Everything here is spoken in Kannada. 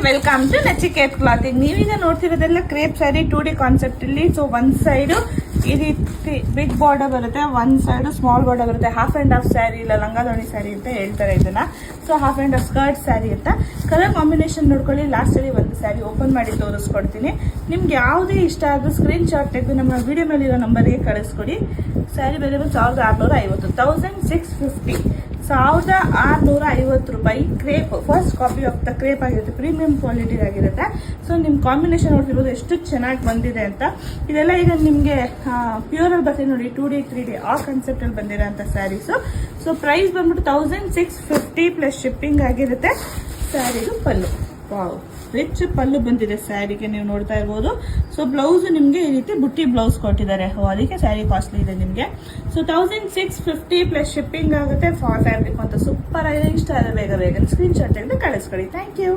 Welcome to Nachiket clothing. ನೀವೀಗ ನೋಡ್ತಿರೋದೆಲ್ಲ ಕ್ರೇಪ್ ಸ್ಯಾರಿ 2D ಕಾನ್ಸೆಪ್ಟ್ ಇಲ್ಲಿ. ಸೊ ಒಂದ್ ಸೈಡ್ ಈ ರೀತಿ ಬಿಗ್ ಬಾರ್ಡರ್ ಬರುತ್ತೆ, ಒಂದ್ ಸೈಡ್ ಸ್ಮಾಲ್ ಬಾರ್ಡರ್ ಬರುತ್ತೆ. ಹಾಫ್ ಅಂಡ್ ಹಾಫ್ ಸ್ಯಾರಿ ಇಲ್ಲ ಲಂಗಾದೋಣಿ ಸ್ಯಾರಿ ಅಂತ ಹೇಳ್ತಾರೆ ಇದನ್ನ. So half and half skirt sari ಅಂತ. ಕಲರ್ ಕಾಂಬಿನೇಷನ್ ನೋಡ್ಕೊಳ್ಳಿ. ಲಾಸ್ಟ್ ಅಲ್ಲಿ ಒಂದು ಸ್ಯಾರಿ ಓಪನ್ ಮಾಡಿ ತೋರಿಸ್ಕೊಡ್ತೀನಿ. ನಿಮ್ಗೆ ಯಾವುದೇ ಇಷ್ಟ ಆದ್ರೂ ಸ್ಕ್ರೀನ್ ಶಾಟ್ ತೆಗೆದು ನಮ್ಮ ವಿಡಿಯೋ ಮೇಲೆ ಇರೋ ನಂಬರ್ಗೆ ಕಳಿಸ್ಕೊಡಿ. ಸ್ಯಾರಿ ಬೆಲೆ 1650, 1650, 1650 ರೂಪಾಯಿ. Crepe first copy of the crepe ಆಗಿರುತ್ತೆ, ಪ್ರೀಮಿಯಂ ಕ್ವಾಲಿಟಿ ಆಗಿರುತ್ತೆ. ಸೊ ನಿಮ್ ಕಾಂಬಿನೇಷನ್ ನೋಡ್ತಿರ್ಬೋದು ಎಷ್ಟು ಚೆನ್ನಾಗಿ ಬಂದಿದೆ ಅಂತ. ಇದೆಲ್ಲ ಈಗ ನಿಮ್ಗೆ ಪ್ಯೂರ್ ಅಲ್ಲಿ ಬರ್ತೀನಿ ನೋಡಿ, 2D 3D ಆ ಕಾನ್ಸೆಪ್ಟ್ ಅಲ್ಲಿ ಬಂದಿರೋ ಅಂತ ಸ್ಯಾರೀಸ್. ಸೊ ಪ್ರೈಸ್ ಬಂದ್ಬಿಟ್ಟು 1650 ಪ್ಲಸ್ ಶಿಪ್ಪಿಂಗ್ ಆಗಿರುತ್ತೆ. ಸ್ಯಾರಿದು ಪಲ್ಲು, ವಾವ್ ರಿಚ್ ಪಲ್ಲು ಬಂದಿದೆ ಸ್ಯಾರಿಗೆ, ನೀವು ನೋಡ್ತಾ ಇರ್ಬೋದು. ಸೊ ಬ್ಲೌಸ್ ನಿಮ್ಗೆ ಈ ರೀತಿ ಬುಟ್ಟಿ ಬ್ಲೌಸ್ ಕೊಟ್ಟಿದ್ದಾರೆ, ಅದಕ್ಕೆ ಸ್ಯಾರಿ ಕಾಸ್ಟ್ಲಿ ಇದೆ ನಿಮ್ಗೆ. ಸೊ 1650 ಪ್ಲಸ್ ಶಿಪ್ಪಿಂಗ್ ಆಗುತ್ತೆ. ಫ್ಯಾಬ್ರಿಕ್ ಅಂತ ಸೂಪರ್ ಆಗಿದೆ. ಇಷ್ಟ ಆದ್ರೆ ಬೇಗ ಸ್ಕ್ರೀನ್ ಶಾಟ್ ತೆಗೆದು ಕಳಿಸ್ಕೊಡಿ. Thank you.